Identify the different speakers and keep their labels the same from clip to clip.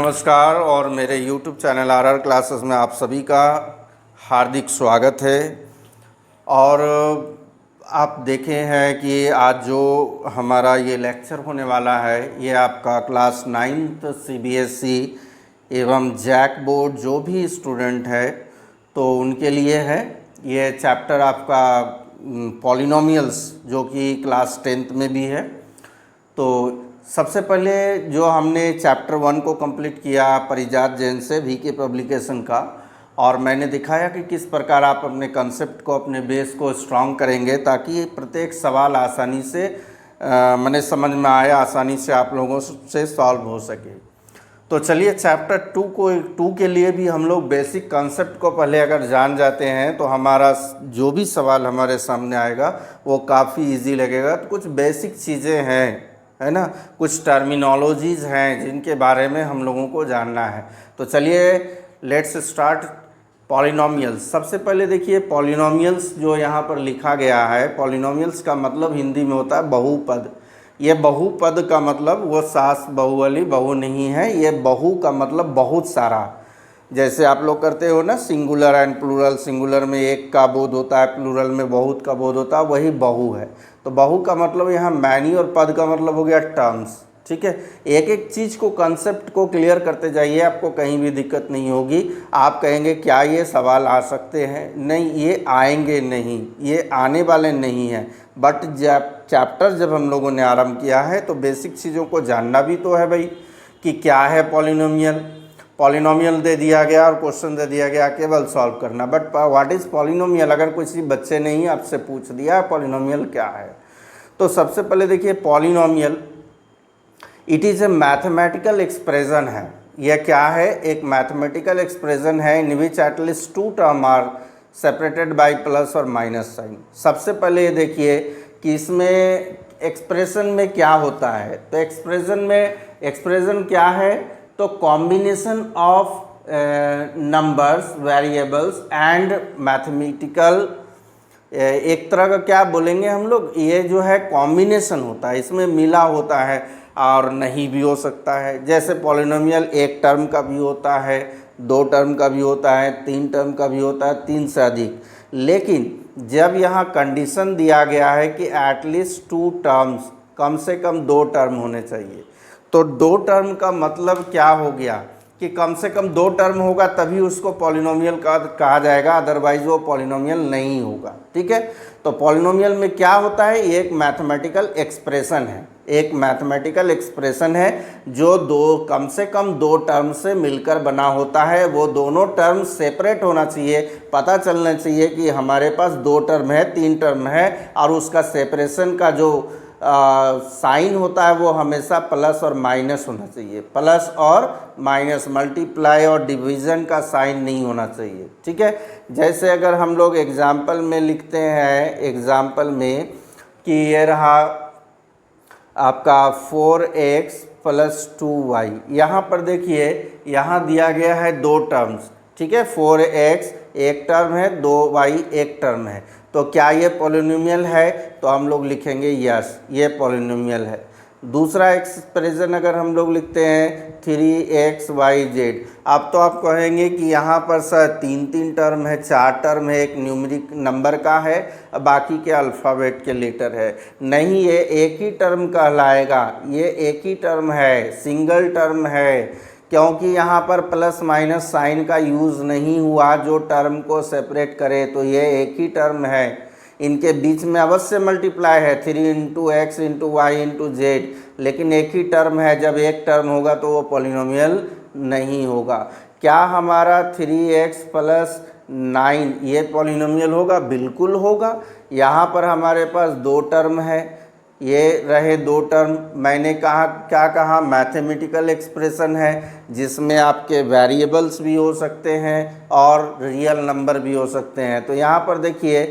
Speaker 1: नमस्कार और मेरे YouTube चैनल आरआर क्लासेस में आप सभी का हार्दिक स्वागत है। और आप देखे हैं कि आज जो हमारा ये लेक्चर होने वाला है ये आपका क्लास 9th CBSE एवं जैक बोर्ड जो भी स्टूडेंट है तो उनके लिए है। ये चैप्टर आपका पॉलिनोमियल्स जो कि क्लास 10th में भी है। तो सबसे पहले जो हमने चैप्टर 1 को कंप्लीट किया परिजात जैन से VK पब्लिकेशन का, और मैंने दिखाया कि किस प्रकार आप अपने कंसेप्ट को, अपने बेस को स्ट्रॉन्ग करेंगे ताकि प्रत्येक सवाल आसानी से मैंने समझ में आए, आसानी से आप लोगों से सॉल्व हो सके। तो चलिए चैप्टर 2 के लिए भी हम लोग बेसिक कंसेप्ट को पहले अगर जान जाते हैं तो हमारा जो भी सवाल हमारे सामने आएगा वो काफ़ी इजी लगेगा। तो कुछ बेसिक चीज़ें हैं, है ना, कुछ टर्मिनोलॉजीज़ हैं जिनके बारे में हम लोगों को जानना है। तो चलिए लेट्स स्टार्ट पॉलिनोमियल्स। सबसे पहले देखिए पॉलिनोमियल्स जो यहाँ पर लिखा गया है, पॉलिनोमियल्स का मतलब हिंदी में होता है बहुपद। ये बहुपद का मतलब वो सास बहू वाली बहू नहीं है, ये बहु का मतलब बहुत सारा। जैसे आप लोग करते हो ना सिंगुलर एंड प्लूरल, सिंगुलर में एक का बोध होता है, प्लूरल में बहुत का बोध होता है, वही बहु है। तो बहु का मतलब यहाँ मैनी और पद का मतलब हो गया टर्म्स। ठीक है, एक एक चीज़ को, कंसेप्ट को क्लियर करते जाइए, आपको कहीं भी दिक्कत नहीं होगी। आप कहेंगे क्या ये सवाल आ सकते हैं? नहीं, ये आएंगे नहीं, ये आने वाले नहीं हैं। बट जब चैप्टर जब हम लोगों ने आरंभ किया है तो बेसिक चीज़ों को जानना भी तो है भाई कि क्या है पॉलिनोमियल। पॉलिनोमियल दे दिया गया और क्वेश्चन दे दिया गया, केवल सॉल्व करना। बट व्हाट इज़ पॉलिनोमियल, अगर किसी बच्चे ने ही आपसे पूछ दिया पॉलिनोमियल क्या है, तो सबसे पहले देखिए polynomial it is a mathematical expression है। यह क्या है? एक मैथमेटिकल एक्सप्रेशन है in which at least 2 term are separated by plus और माइनस साइन। सबसे पहले ये देखिए कि इसमें एक्सप्रेशन में क्या होता है। तो एक्सप्रेशन क्या है? तो combination of numbers, variables and mathematical, एक तरह का क्या बोलेंगे हम लोग, ये जो है कॉम्बिनेशन होता है, इसमें मिला होता है और नहीं भी हो सकता है। जैसे पॉलिनोमियल एक टर्म का भी होता है, 2 टर्म का भी होता है, 3 टर्म का भी होता है, 3 से अधिक। लेकिन जब यहाँ कंडीशन दिया गया है कि एटलीस्ट 2 टर्म्स, कम से कम 2 टर्म होने चाहिए, तो 2 टर्म का मतलब क्या हो गया कि कम से कम 2 टर्म होगा तभी उसको पॉलिनोमियल कहा जाएगा, अदरवाइज वो पॉलिनोमियल नहीं होगा। ठीक है, तो पॉलिनोमियल में क्या होता है? ये एक मैथमेटिकल एक्सप्रेशन है, एक मैथमेटिकल एक्सप्रेशन है जो कम से कम 2 टर्म से मिलकर बना होता है। वो दोनों टर्म सेपरेट होना चाहिए, पता चलना चाहिए कि हमारे पास 2 टर्म है, 3 टर्म है, और उसका सेपरेशन का जो साइन होता है वो हमेशा प्लस और माइनस होना चाहिए। प्लस और माइनस, मल्टीप्लाई और डिवीज़न का साइन नहीं होना चाहिए। ठीक है, जैसे अगर हम लोग एग्जाम्पल में लिखते हैं, एग्जाम्पल में कि ये रहा आपका 4x + 2y। यहाँ पर देखिए यहाँ दिया गया है 2 टर्म्स। ठीक है, 4x एक टर्म है, 2y एक टर्म है। तो क्या ये पॉलिनोमियल है? तो हम लोग लिखेंगे यस, ये पॉलिनोमियल है। दूसरा एक्सप्रेशन अगर हम लोग लिखते हैं 3xyz, अब तो आप कहेंगे कि यहाँ पर सर 3 टर्म है, 4 टर्म है, एक न्यूमेरिक नंबर का है, बाकी के अल्फ़ाबेट के लेटर है। नहीं, ये एक ही टर्म कहलाएगा, ये एक ही टर्म है, सिंगल टर्म है, क्योंकि यहाँ पर प्लस माइनस साइन का यूज़ नहीं हुआ जो टर्म को सेपरेट करे। तो ये एक ही टर्म है, इनके बीच में अवश्य मल्टीप्लाई है, 3 × x × y × z, लेकिन एक ही टर्म है। जब एक टर्म होगा तो वो पॉलिनोमियल नहीं होगा। क्या हमारा 3x + 9 ये पॉलिनोमियल होगा? बिल्कुल होगा। यहाँ पर हमारे पास 2 टर्म है, ये रहे 2 टर्म। मैंने कहा क्या कहा? मैथमेटिकल एक्सप्रेशन है जिसमें आपके वेरिएबल्स भी हो सकते हैं और रियल नंबर भी हो सकते हैं। तो यहाँ पर देखिए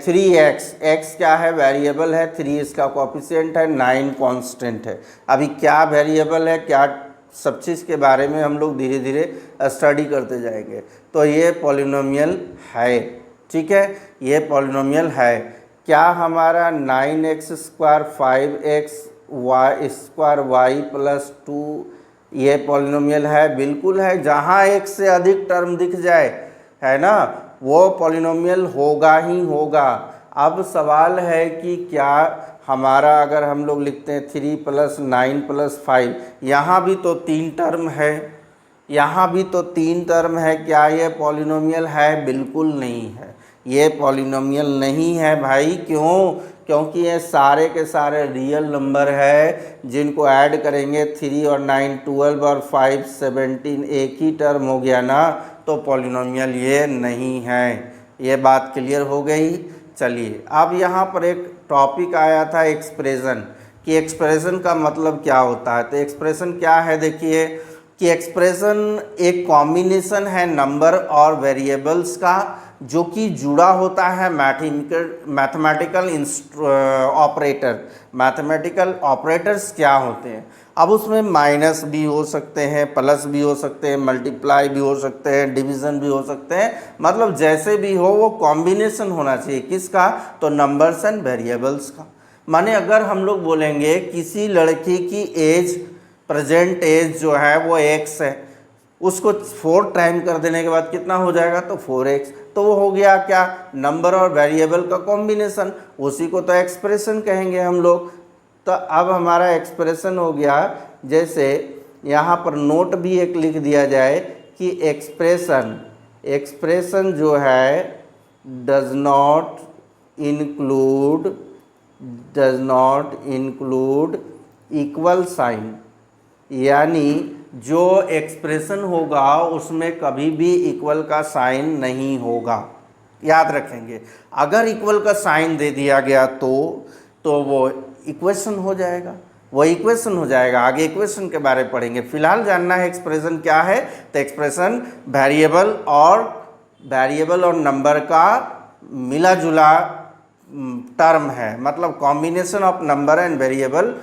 Speaker 1: 3x, x क्या है? वेरिएबल है, 3 इसका कोएफिशिएंट है, 9 कांस्टेंट है। अभी क्या वेरिएबल है, क्या सब चीज़ के बारे में हम लोग धीरे धीरे स्टडी करते जाएंगे। तो ये पॉलिनोमियल है। ठीक है, ये पॉलिनोमियल है। क्या हमारा 9x² 5x² y + 2 ये पॉलिनोमियल है, बिल्कुल है। जहाँ एक से अधिक टर्म दिख जाए, है ना, वो पॉलिनोमियल होगा ही होगा। अब सवाल है कि क्या हमारा, अगर हम लोग लिखते हैं 3 + 9 + 5, यहाँ भी तो 3 टर्म है, यहाँ भी तो 3 टर्म है, क्या ये पॉलिनोमियल है? बिल्कुल नहीं है, ये पॉलिनोमियल नहीं है भाई। क्यों? क्योंकि ये सारे के सारे रियल नंबर है, जिनको ऐड करेंगे 3 और 9 12 और 5 17, एक ही टर्म हो गया ना, तो पॉलिनोमियल ये नहीं है। ये बात क्लियर हो गई। चलिए, अब यहाँ पर एक टॉपिक आया था एक्सप्रेशन, कि एक्सप्रेशन का मतलब क्या होता है। तो एक्सप्रेशन क्या है, देखिए कि एक्सप्रेशन एक कॉम्बिनेशन है नंबर और वेरिएबल्स का, जो कि जुड़ा होता है मैथमेटिकल ऑपरेटर। मैथमेटिकल ऑपरेटर्स क्या होते हैं? अब उसमें माइनस भी हो सकते हैं, प्लस भी हो सकते हैं, मल्टीप्लाई भी हो सकते हैं, डिवीज़न भी हो सकते हैं, मतलब जैसे भी हो वो कॉम्बिनेशन होना चाहिए। किसका? तो नंबर्स एंड वेरिएबल्स का। माने अगर हम लोग बोलेंगे किसी लड़की की एज, प्रेजेंट एज जो है वो x है, उसको 4 टाइम कर देने के बाद कितना हो जाएगा? तो 4x। तो वो हो गया क्या? नंबर और वेरिएबल का कॉम्बिनेशन, उसी को तो एक्सप्रेशन कहेंगे हम लोग। तो अब हमारा एक्सप्रेशन हो गया, जैसे यहाँ पर नोट भी एक लिख दिया जाए कि एक्सप्रेशन जो है does not include equal sign, यानी जो एक्सप्रेशन होगा उसमें कभी भी इक्वल का साइन नहीं होगा। याद रखेंगे, अगर इक्वल का साइन दे दिया गया तो वो इक्वेशन हो जाएगा, वो इक्वेशन हो जाएगा। आगे इक्वेशन के बारे में पढ़ेंगे, फिलहाल जानना है एक्सप्रेशन क्या है। तो एक्सप्रेशन वेरिएबल और नंबर का मिला जुला टर्म है, मतलब combination of number and variable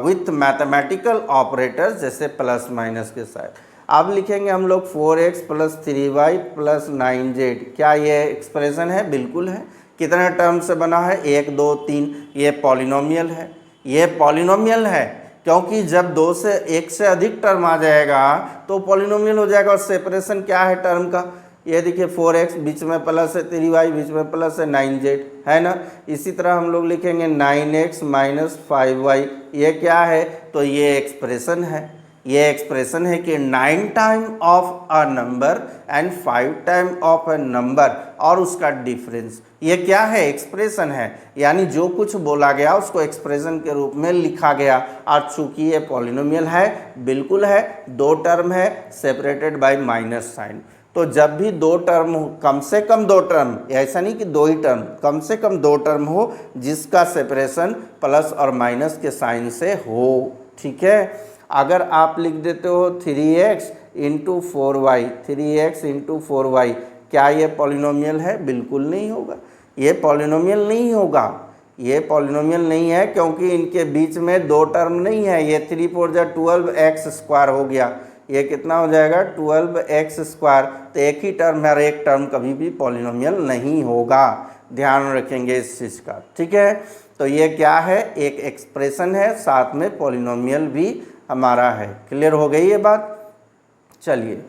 Speaker 1: with mathematical operators, जैसे प्लस माइनस के साथ। अब लिखेंगे हम लोग 4x + 3y + 9z। क्या ये एक्सप्रेशन है? बिल्कुल है। कितने टर्म से बना है? 1 2 3। ये पॉलिनोमियल है, ये पॉलिनोमियल है, क्योंकि जब 2 से 1 से अधिक टर्म आ जाएगा तो पॉलिनोमियल हो जाएगा। और सेपरेशन क्या है टर्म का? ये देखिए 4x बीच में प्लस है, 3y बीच में प्लस है, 9z है ना। इसी तरह हम लोग लिखेंगे 9x - 5y। ये क्या है? तो ये एक्सप्रेशन है। ये एक्सप्रेशन है कि 9 time of a number and 5 time of a number और उसका डिफरेंस। ये क्या है? एक्सप्रेशन है, यानी जो कुछ बोला गया उसको एक्सप्रेशन के रूप में लिखा गया। और चूंकि ये पॉलिनोमियल है, बिल्कुल है, 2 टर्म है, सेपरेटेड बाय माइनस साइन। तो जब भी 2 टर्म हो, कम से कम 2 टर्म, ऐसा नहीं कि 2 ही टर्म, कम से कम 2 टर्म हो जिसका सेपरेशन प्लस और माइनस के साइन से हो, ठीक है। अगर आप लिख देते हो 3x × 4y, 3x × 4y, क्या ये पॉलिनोमियल है? बिल्कुल नहीं होगा, ये पॉलिनोमियल नहीं होगा, ये पॉलिनोमियल नहीं है, क्योंकि इनके बीच में 2 टर्म नहीं है। ये 3 4 जा 12x² हो गया, ये कितना हो जाएगा? 12x²। तो एक ही टर्म है, एक टर्म कभी भी पॉलिनोमियल नहीं होगा, ध्यान रखेंगे इस चीज़ का, ठीक है। तो ये क्या है? एक एक्सप्रेशन है, साथ में पॉलिनोमियल भी हमारा है। क्लियर हो गई ये बात? चलिए,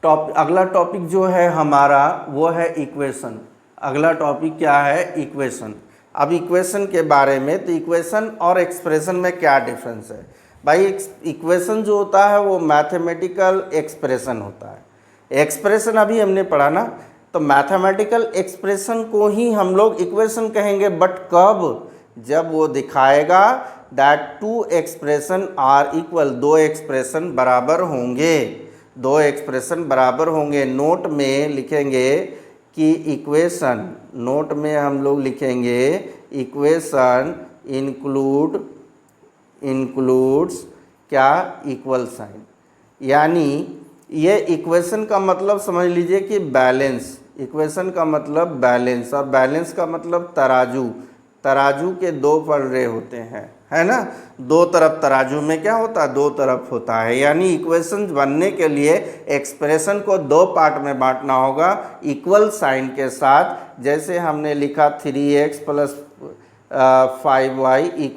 Speaker 1: अगला टॉपिक जो है हमारा वो है इक्वेशन। अगला टॉपिक क्या है? इक्वेशन। अब इक्वेशन के बारे में, तो इक्वेशन और एक्सप्रेशन में क्या डिफरेंस है भाई? इक्वेशन जो होता है वो मैथमेटिकल एक्सप्रेशन होता है। एक्सप्रेशन अभी हमने पढ़ा ना, तो मैथमेटिकल एक्सप्रेशन को ही हम लोग इक्वेशन कहेंगे, बट कब? जब वो दिखाएगा that 2 expression are equal, 2 expression बराबर होंगे, 2 एक्सप्रेशन बराबर होंगे। नोट में लिखेंगे कि इक्वेशन, नोट में हम लोग लिखेंगे इक्वेशन इंक्लूड्स क्या? Equal sign. यानी ये इक्वेशन का मतलब समझ लीजिए कि बैलेंस। इक्वेशन का मतलब बैलेंस, और बैलेंस का मतलब तराजू। तराजू के 2 पलड़े होते हैं, है ना। 2 तरफ तराजू में क्या होता है? 2 तरफ होता है। यानी इक्वेशन बनने के लिए एक्सप्रेशन को 2 पार्ट में बांटना होगा इक्वल साइन के साथ। जैसे हमने लिखा 3x + 5y =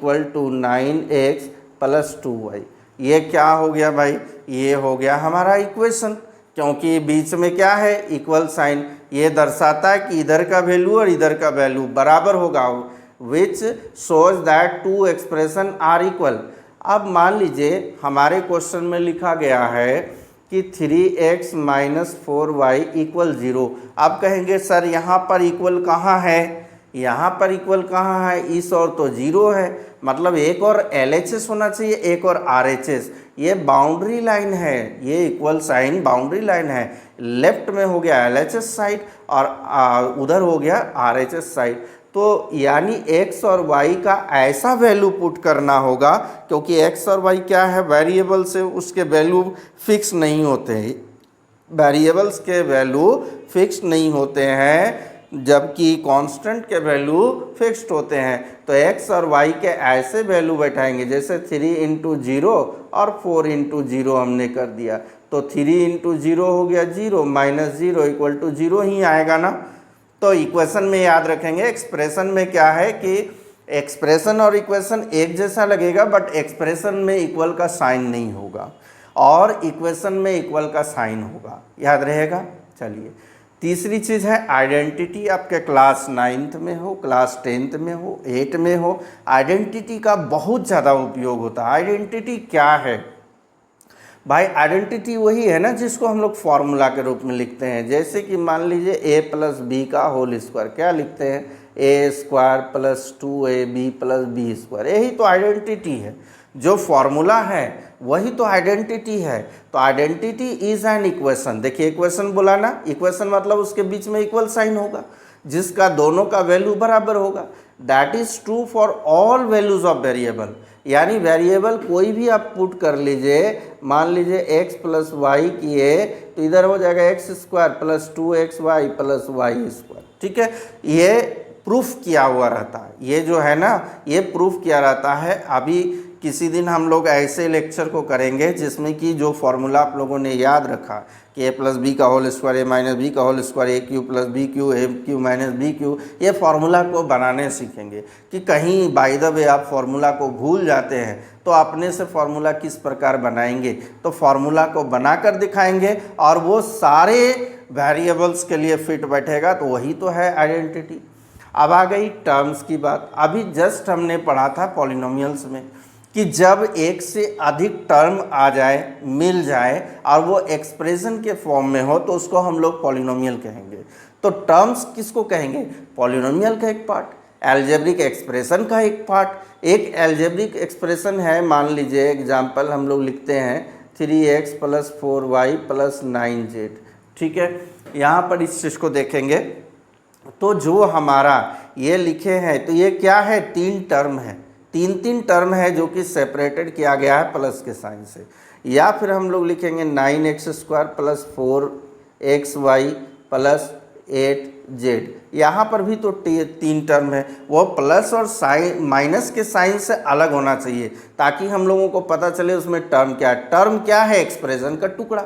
Speaker 1: 9x + 2y। ये क्या हो गया भाई, ये हो गया हमारा इक्वेशन, क्योंकि बीच में क्या है, इक्वल साइन। ये दर्शाता है कि इधर का वैल्यू और इधर का वैल्यू बराबर होगा, which shows that two expression are equal. अब मान लीजिए हमारे क्वेश्चन में लिखा गया है कि 3x माइनस 4y इक्वल 0। आप कहेंगे सर यहाँ पर इक्वल कहाँ है, यहाँ पर इक्वल कहाँ है, इस और तो 0 है, मतलब एक और LHS होना चाहिए, एक और RHS। ये बाउंड्री लाइन है, ये इक्वल साइन बाउंड्री लाइन है। लेफ्ट में हो गया LHS साइड और उधर हो गया RHS साइड। तो यानी x और y का ऐसा वैल्यू पुट करना होगा, क्योंकि x और y क्या है, वेरिएबल से उसके वैल्यू फिक्स नहीं होते हैं, वेरिएबल्स के वैल्यू फिक्स नहीं होते हैं, जबकि कांस्टेंट के वैल्यू फिक्स्ड होते हैं। तो x और y के ऐसे वैल्यू बैठाएंगे, जैसे 3 इंटू 0 और 4 इंटू 0 हमने कर दिया, तो 3 इंटू 0 हो गया 0, माइनस 0 इक्वल टू 0 ही आएगा ना। तो इक्वेशन में याद रखेंगे, एक्सप्रेशन में क्या है कि एक्सप्रेशन और इक्वेशन एक जैसा लगेगा, बट एक्सप्रेशन में इक्वल का साइन नहीं होगा और इक्वेशन में इक्वल का साइन होगा, याद रहेगा। चलिए, तीसरी चीज़ है आइडेंटिटी। आपके क्लास 9th में हो, क्लास 10th में हो, 8 में हो, आइडेंटिटी का बहुत ज़्यादा उपयोग होता है। आइडेंटिटी क्या है भाई, आइडेंटिटी वही है ना जिसको हम लोग फॉर्मूला के रूप में लिखते हैं। जैसे कि मान लीजिए a प्लस बी का होल स्क्वायर, क्या लिखते हैं, a square plus 2ab plus B square, यही तो आइडेंटिटी है। जो फॉर्मूला है वही तो आइडेंटिटी है। तो आइडेंटिटी इज एन इक्वेशन। देखिए इक्वेशन बोला ना, इक्वेशन मतलब उसके बीच में इक्वल साइन होगा, जिसका दोनों का वैल्यू बराबर होगा। That is true for all values of variable. यानी वेरिएबल कोई भी आप पुट कर लीजिए, मान लीजिए x प्लस वाई किए तो इधर हो जाएगा x square plus 2xy plus Y square. ठीक है, ये प्रूफ किया हुआ रहता है, ये जो है ना ये प्रूफ किया रहता है। अभी किसी दिन हम लोग ऐसे लेक्चर को करेंगे जिसमें कि जो फॉर्मूला आप लोगों ने याद रखा कि a प्लस बी का whole square, a minus B का whole square, A cube plus B cube, A cube minus B cube, ये फार्मूला को बनाने सीखेंगे। कि कहीं बाय द वे आप फार्मूला को भूल जाते हैं तो अपने से फार्मूला किस प्रकार बनाएंगे, तो फार्मूला को बनाकर दिखाएंगे और वो सारे वेरिएबल्स के लिए फिट बैठेगा, तो वही तो है आइडेंटिटी। अब आ गई टर्म्स की बात। अभी जस्ट हमने पढ़ा था पॉलिनोमियल्स में कि जब एक से अधिक टर्म आ जाए, मिल जाए और वो एक्सप्रेशन के फॉर्म में हो तो उसको हम लोग पॉलिनोमियल कहेंगे। तो टर्म्स किसको कहेंगे, पॉलिनोमियल का एक पार्ट, एल्जेब्रिक एक्सप्रेशन का एक पार्ट। एक एल्जेब्रिक एक्सप्रेशन है, मान लीजिए एग्जाम्पल हम लोग लिखते हैं 3x plus 4y plus 9z। ठीक है, यहाँ पर इस चीज़ को देखेंगे तो जो हमारा ये लिखे हैं तो ये क्या है, तीन टर्म है, तीन टर्म है जो कि सेपरेटेड किया गया है प्लस के साइन से। या फिर हम लोग लिखेंगे 9x square plus 4xy plus 8z। यहाँ पर भी तो तीन टर्म है, वो प्लस और साइन माइनस के साइन से अलग होना चाहिए ताकि हम लोगों को पता चले उसमें टर्म क्या है। टर्म क्या है, एक्सप्रेशन का टुकड़ा।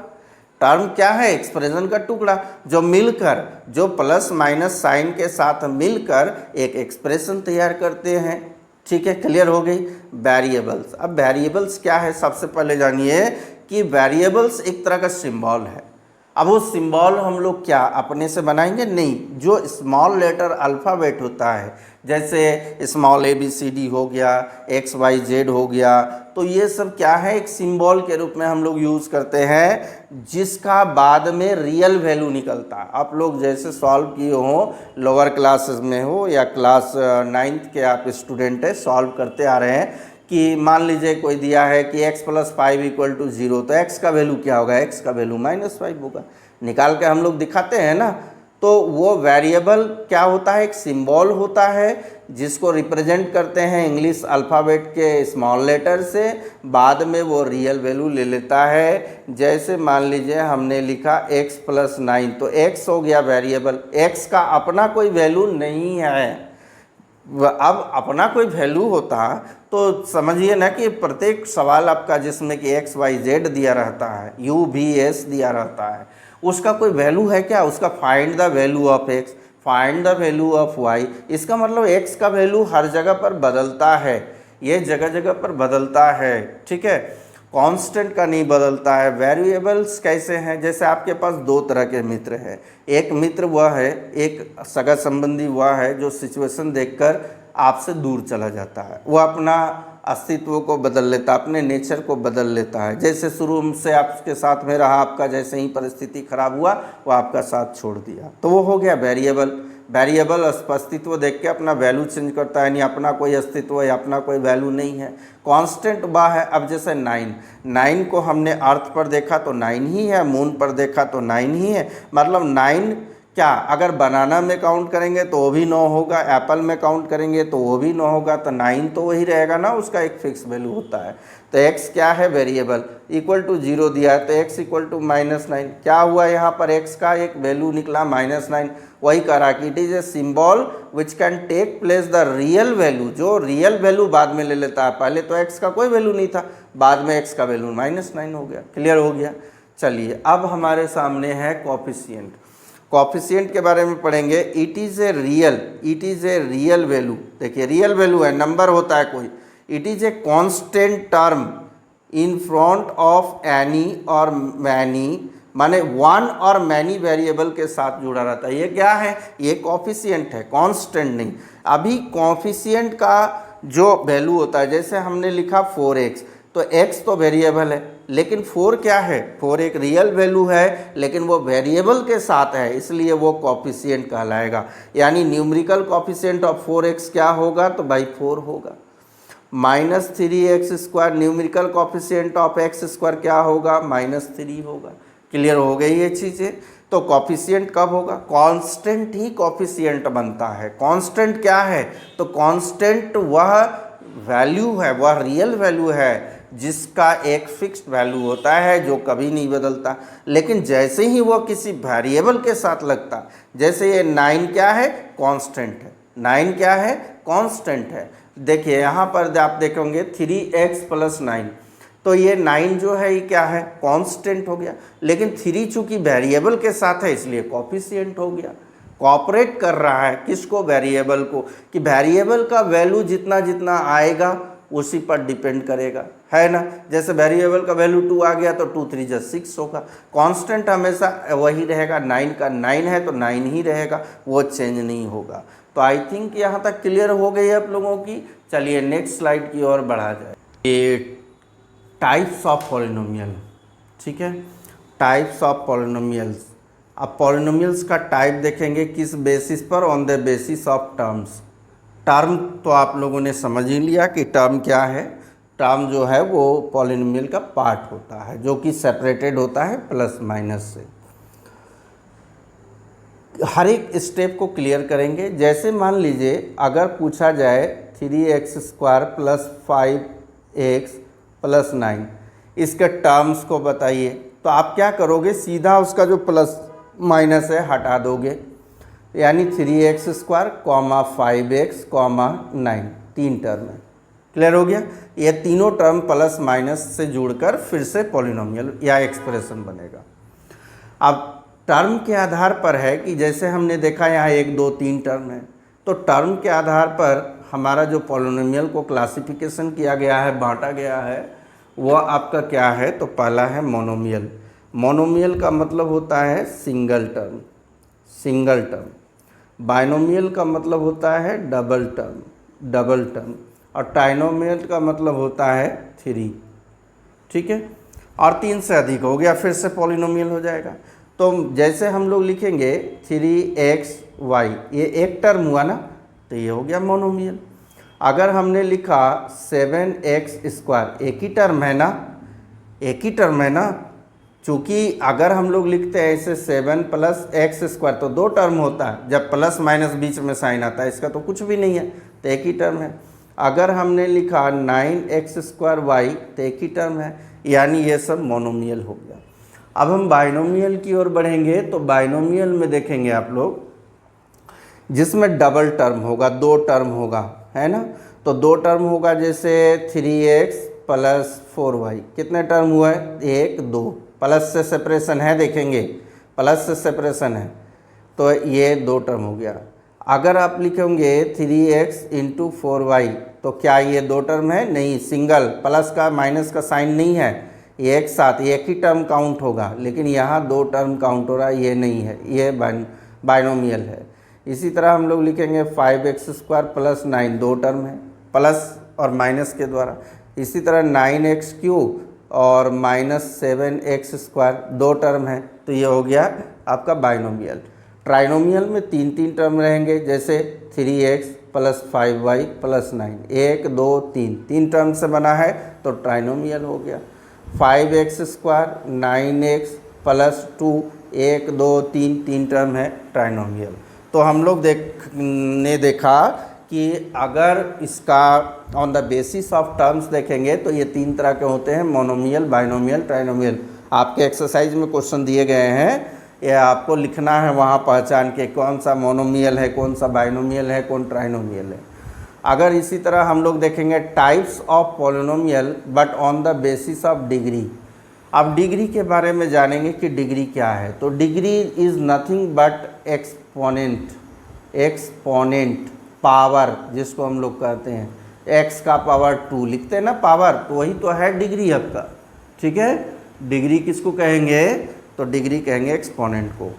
Speaker 1: टर्म क्या है, एक्सप्रेशन का टुकड़ा जो मिलकर, जो प्लस माइनस साइन के साथ मिलकर एक एक्सप्रेशन तैयार करते हैं। ठीक है, क्लियर हो गई। वेरिएबल्स, अब वेरिएबल्स क्या है, सबसे पहले जानिए कि वेरिएबल्स एक तरह का सिंबल है। अब वो सिंबल हम लोग क्या अपने से बनाएंगे, नहीं, जो स्मॉल लेटर अल्फ़ाबेट होता है, जैसे स्मॉल ABCD हो गया, XYZ हो गया, तो ये सब क्या है, एक सिंबल के रूप में हम लोग यूज़ करते हैं जिसका बाद में रियल वैल्यू निकलता है। आप लोग जैसे सॉल्व किए हो, लोअर क्लासेस में हो या क्लास 9th के आप स्टूडेंट है, सॉल्व करते आ रहे हैं कि मान लीजिए कोई दिया है कि x प्लस 5 इक्वल टू 0, तो x का वैल्यू क्या होगा, x का वैल्यू -5 होगा, निकाल के हम लोग दिखाते हैं ना। तो वो वेरिएबल क्या होता है, एक सिंबल होता है जिसको रिप्रेजेंट करते हैं इंग्लिश अल्फ़ाबेट के स्मॉल लेटर से, बाद में वो रियल वैल्यू ले लेता है। जैसे मान लीजिए हमने लिखा x प्लस 9, तो x हो गया वेरिएबल, x का अपना कोई वैल्यू नहीं है। अब अपना कोई वैल्यू होता तो समझिए ना कि प्रत्येक सवाल आपका जिसमें कि XYZ दिया रहता है, UVS दिया रहता है, उसका कोई वैल्यू है क्या, उसका find the value of x, find the value of y। इसका मतलब x का वैल्यू हर जगह पर बदलता है, ये जगह जगह पर बदलता है। ठीक है, कांस्टेंट का नहीं बदलता है। वेरिएबल्स कैसे हैं, जैसे आपके पास दो तरह के मित्र हैं। एक मित्र वह है, एक सगा संबंधी वह है जो सिचुएशन देखकर आपसे दूर चला जाता है, वो अपना अस्तित्व को बदल लेता है, अपने नेचर को बदल लेता है। जैसे शुरू से आपके साथ में रहा, आपका जैसे ही परिस्थिति खराब हुआ वो आपका साथ छोड़ दिया, तो वो हो गया वेरिएबल। वेरिएबल अस्तित्व देख के अपना वैल्यू चेंज करता है, यानी अपना कोई अस्तित्व या अपना कोई वैल्यू नहीं है। कांस्टेंट वह है, अब जैसे 9 को हमने अर्थ पर देखा तो 9 ही है, मून पर देखा तो 9 ही है, मतलब 9 क्या, अगर बनाना में काउंट करेंगे तो वो भी 9 होगा, एप्पल में काउंट करेंगे तो वो भी 9 होगा, तो 9 तो वही रहेगा ना, उसका एक फिक्स वैल्यू होता है। तो x क्या है, वेरिएबल, इक्वल टू 0 दिया है तो x इक्वल टू -9, क्या हुआ यहाँ पर, x का एक वैल्यू निकला -9। वही करा कि it is a symbol which can take place the real value, जो रियल वैल्यू बाद में ले लेता है। पहले तो x का कोई वैल्यू नहीं था, बाद में x का वैल्यू -9 हो गया। क्लियर हो गया। चलिए अब हमारे सामने है कोफिशिएंट। कोफिशिएंट के बारे में पढ़ेंगे। It is a real value. देखिए रियल वैल्यू है, नंबर होता है कोई। It is a constant term in front of any और मैनी, माने वन और मैनी वेरिएबल के साथ जुड़ा रहता है। ये क्या है, ये कोफिशिएंट है, कांस्टेंट नहीं। अभी कोफिशिएंट का जो वैल्यू होता है, जैसे हमने लिखा 4x, तो x तो वेरिएबल है, लेकिन 4 क्या है, 4 एक रियल वैल्यू है, लेकिन वो वेरिएबल के साथ है, इसलिए वो कोफिशिएंट कहलाएगा। यानी न्यूमेरिकल कोफिशिएंट ऑफ 4x क्या होगा, तो भाई 4 होगा। -3x², numerical coefficient of x² क्या होगा, -3 होगा। क्लियर हो गई ये चीज़ें। तो कोफिशिएंट कब होगा, कांस्टेंट ही कोफिशिएंट बनता है। कांस्टेंट क्या है, तो कांस्टेंट वह वैल्यू है, वह रियल वैल्यू है जिसका एक फिक्स्ड वैल्यू होता है जो कभी नहीं बदलता। लेकिन जैसे ही वो किसी वेरिएबल के साथ लगता, जैसे ये 9 क्या है, कांस्टेंट है। 9 क्या है, कांस्टेंट है। देखिए यहाँ पर आप देखेंगे 3x + 9, तो ये 9 जो है ये क्या है, कांस्टेंट हो गया। लेकिन 3 चूंकि वेरिएबल के साथ है इसलिए कोफिशिएंट हो गया। कोऑपरेट कर रहा है किसको, वेरिएबल को, कि वेरिएबल का वैल्यू जितना जितना आएगा उसी पर डिपेंड करेगा, है ना। जैसे वेरिएबल का वैल्यू 2 आ गया तो 2 3 6 होगा। कांस्टेंट हमेशा वही रहेगा, 9 का 9 है तो 9 ही रहेगा, वो चेंज नहीं होगा। तो आई थिंक यहाँ तक क्लियर हो गई है आप लोगों की। चलिए नेक्स्ट स्लाइड की ओर बढ़ा जाए। ये टाइप्स ऑफ पॉलिनोमियल, ठीक है, टाइप्स ऑफ पॉलिनोमियल्स। अब पॉलिनोमियल्स का टाइप देखेंगे किस बेसिस पर, on the basis of terms. Term तो आप लोगों ने समझ ही लिया कि टर्म क्या है। टर्म जो है वो पॉलिनोमियल का पार्ट होता है जो कि सेपरेटेड होता है प्लस माइनस से। हर एक स्टेप को क्लियर करेंगे। जैसे मान लीजिए अगर पूछा जाए 3x² + 5x + 9, इसके टर्म्स को बताइए, तो आप क्या करोगे, सीधा उसका जो प्लस माइनस है हटा दोगे, यानी 3x², 5x, 9, 3 टर्म है। क्लियर हो गया। ये तीनों टर्म प्लस माइनस से जुड़कर फिर से पॉलिनोमियल या एक्सप्रेशन बनेगा। अब टर्म के आधार पर है कि जैसे हमने देखा यहाँ 1 2 3 टर्म है, तो टर्म के आधार पर हमारा जो पॉलिनोमियल को क्लासिफिकेशन किया गया है, बांटा गया है, वह आपका क्या है, तो पहला है मोनोमियल। मोनोमियल का मतलब होता है single term, single term. Binomial का मतलब होता है डबल टर्म, डबल टर्म। और ट्राइनोमियल का मतलब होता है 3, ठीक है। और 3 से अधिक हो गया फिर से पॉलिनोमियल हो जाएगा। तो जैसे हम लोग लिखेंगे 3xy, ये एक टर्म हुआ ना, तो ये हो गया मोनोमियल। अगर हमने लिखा 7x², एक ही टर्म है ना, एक ही टर्म है ना। चूँकि अगर हम लोग लिखते हैं इसे 7 + x² तो 2 टर्म होता है, जब प्लस माइनस बीच में साइन आता है, इसका तो कुछ भी नहीं है, तो एक ही टर्म है। अगर हमने लिखा 9x² तो एक ही टर्म है, यानी ये सब मोनोमियल हो गया। अब हम बाइनोमियल की ओर बढ़ेंगे, तो बाइनोमियल में देखेंगे आप लोग जिसमें डबल टर्म होगा, 2 टर्म होगा, है ना। तो 2 टर्म होगा, जैसे 3x + 4y, कितने टर्म हुआ है, 1 2, प्लस से सेपरेशन है, देखेंगे प्लस से सेपरेशन है, तो ये 2 टर्म हो गया। अगर आप लिखेंगे 3x × 4y, तो क्या ये दो टर्म है? नहीं, सिंगल, प्लस का माइनस का साइन नहीं है, ये एक साथ एक ही टर्म काउंट होगा, लेकिन यहाँ दो टर्म काउंट हो रहा है, ये नहीं है, ये बाइनोमियल है। इसी तरह हम लोग लिखेंगे 5x² + 9, दो टर्म है, प्लस और माइनस के द्वारा। इसी तरह 9x³ और -7x², दो टर्म है, तो ये हो गया आपका बाइनोमियल। ट्राइनोमियल में तीन तीन टर्म रहेंगे, जैसे 3x + 5y + 9, 1 2 3, तीन टर्म से बना है तो ट्राइनोमियल हो गया। 5x² 9x + 2, 1 2 3, तीन टर्म है, ट्राइनोमियल। तो हम लोग देखा कि अगर इसका on the basis of terms देखेंगे तो ये तीन तरह के होते हैं, मोनोमियल, बाइनोमियल, ट्राइनोमियल। आपके एक्सरसाइज में क्वेश्चन दिए गए हैं, ये आपको लिखना है वहाँ पहचान के कौन सा मोनोमियल है, कौन सा बाइनोमियल है, कौन ट्राइनोमियल है। अगर इसी तरह हम लोग देखेंगे types of polynomial but on the basis of degree. अब डिग्री के बारे में जानेंगे कि डिग्री क्या है। तो degree is nothing but exponent, exponent power जिसको हम लोग कहते हैं, x का पावर 2 लिखते हैं ना पावर, तो वही तो है डिग्री आपका। ठीक है, डिग्री किसको कहेंगे? तो डिग्री कहेंगे एक्सपोनेंट को।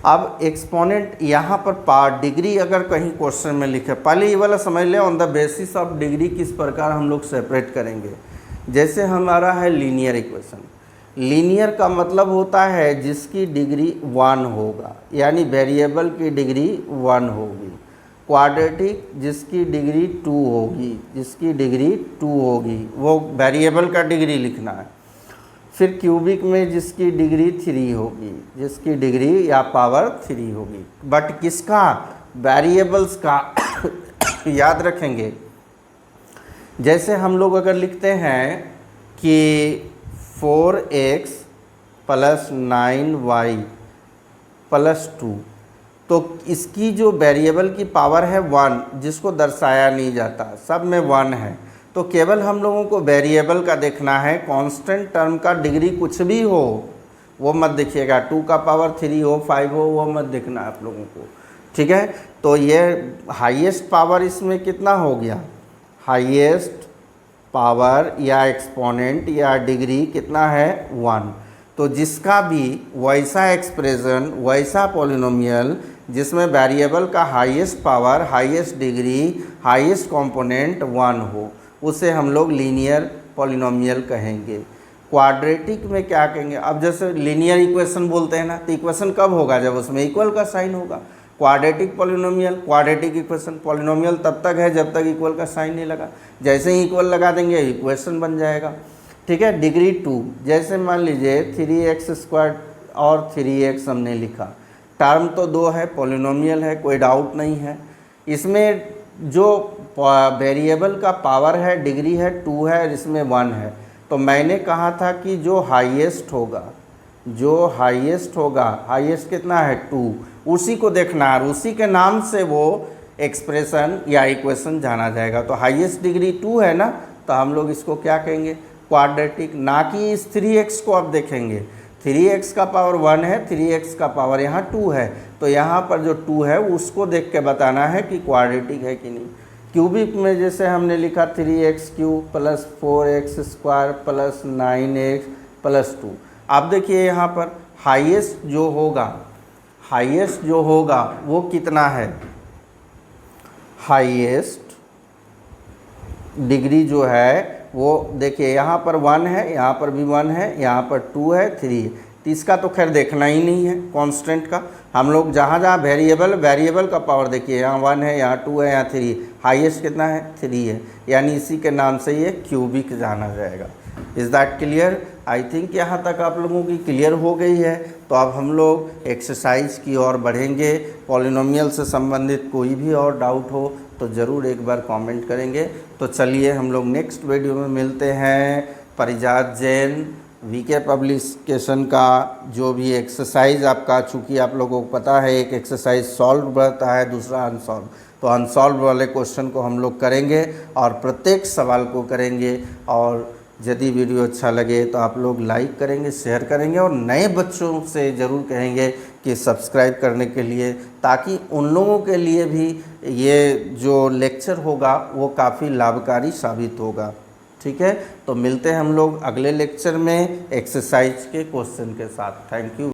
Speaker 1: अब एक्सपोनेंट यहाँ पर पावर, डिग्री अगर कहीं क्वेश्चन में लिखे, पहले ये वाला समझ लें on the basis of degree किस प्रकार हम लोग सेपरेट करेंगे। जैसे हमारा है लीनियर इक्वेशन, लीनियर का मतलब होता है जिसकी डिग्री 1 होगा, यानी वेरिएबल की डिग्री 1 होगी। क्वाड्रेटिक जिसकी डिग्री 2 होगी, जिसकी डिग्री 2 होगी, वो वेरिएबल का डिग्री लिखना है। फिर क्यूबिक में जिसकी डिग्री 3 होगी, जिसकी डिग्री या पावर 3 होगी। बट किसका? वेरिएबल्स का याद रखेंगे। जैसे हम लोग अगर लिखते हैं कि 4x + 9y + 2, तो इसकी जो वेरिएबल की पावर है 1, जिसको दर्शाया नहीं जाता, सब में 1 है, तो केवल हम लोगों को वेरिएबल का देखना है। कांस्टेंट टर्म का डिग्री कुछ भी हो वो मत देखिएगा, 2 का पावर 3 हो, 5 हो, वो मत देखना आप लोगों को। ठीक है, तो ये हाईएस्ट पावर इसमें कितना हो गया? हाईएस्ट पावर या एक्सपोनेंट या डिग्री कितना है? 1। तो जिसका भी वैसा एक्सप्रेशन, वैसा पॉलिनोमियल जिसमें वेरिएबल का highest power, highest degree, highest component 1 हो, उसे हम लोग लीनियर पॉलिनोमियल कहेंगे। क्वाड्रेटिक में क्या कहेंगे? अब जैसे लीनियर इक्वेशन बोलते हैं ना, तो इक्वेशन कब होगा? जब उसमें इक्वल का साइन होगा। Quadratic polynomial, quadratic equation, polynomial तब तक है जब तक इक्वल का साइन नहीं लगा, जैसे ही इक्वल लगा देंगे इक्वेशन बन जाएगा। ठीक है, डिग्री 2, जैसे मान लीजिए 3x² और 3x हमने लिखा, टर्म तो 2 है, पॉलिनोमियल है, कोई डाउट नहीं है। इसमें जो वेरिएबल का पावर है, डिग्री है 2 है, इसमें 1 है, तो मैंने कहा था कि जो हाईएस्ट होगा, जो हाईएस्ट होगा, हाईएस्ट कितना है? 2, उसी को देखना है, उसी के नाम से वो एक्सप्रेशन या इक्वेशन जाना जाएगा। तो हाईएस्ट डिग्री 2 है ना, तो हम लोग इसको क्या कहेंगे? क्वाड्रेटिक। ना कि इस 3x को आप देखेंगे, 3x का पावर 1 है, 3x का पावर यहाँ 2 है, तो यहाँ पर जो 2 है उसको देख के बताना है कि क्वाड्रेटिक है कि नहीं। क्यूबिक में जैसे हमने लिखा 3x³ + 4x² + 9x + 2। आप देखिए यहाँ पर हाईएस्ट जो होगा, हाईएस्ट जो होगा वो कितना है? हाईएस्ट डिग्री जो है वो देखिए यहाँ पर 1 है, यहाँ पर भी 1 है, यहाँ पर 2 है, 3 है। तो इसका तो खैर देखना ही नहीं है कांस्टेंट का। हम लोग जहाँ जहाँ वेरिएबल का पावर देखिए, यहाँ 1 है, यहाँ 2 है, यहाँ 3 है, हाईएस्ट कितना है? 3 है, यानी इसी के नाम से ये क्यूबिक जाना जाएगा। Is that clear? I think यहाँ तक आप लोगों की क्लियर हो गई है। तो अब हम लोग एक्सरसाइज की ओर बढ़ेंगे। पॉलिनोमियल से संबंधित कोई भी और डाउट हो तो ज़रूर एक बार कमेंट करेंगे। तो चलिए हम लोग नेक्स्ट वीडियो में मिलते हैं। परिजात जैन, वीके पब्लिकेशन का जो भी एक्सरसाइज आपका, चूँकि आप लोगों को पता है एक एक्सरसाइज सॉल्व रहता है, दूसरा अनसॉल्व, तो अनसॉल्व वाले क्वेश्चन को हम लोग करेंगे और प्रत्येक सवाल को करेंगे और यदि वीडियो अच्छा लगे तो आप लोग लाइक करेंगे, शेयर करेंगे और नए बच्चों से ज़रूर कहेंगे कि सब्सक्राइब करने के लिए, ताकि उन लोगों के लिए भी ये जो लेक्चर होगा वो काफ़ी लाभकारी साबित होगा। ठीक है, तो मिलते हैं हम लोग अगले लेक्चर में एक्सरसाइज के क्वेश्चन के साथ। Thank you.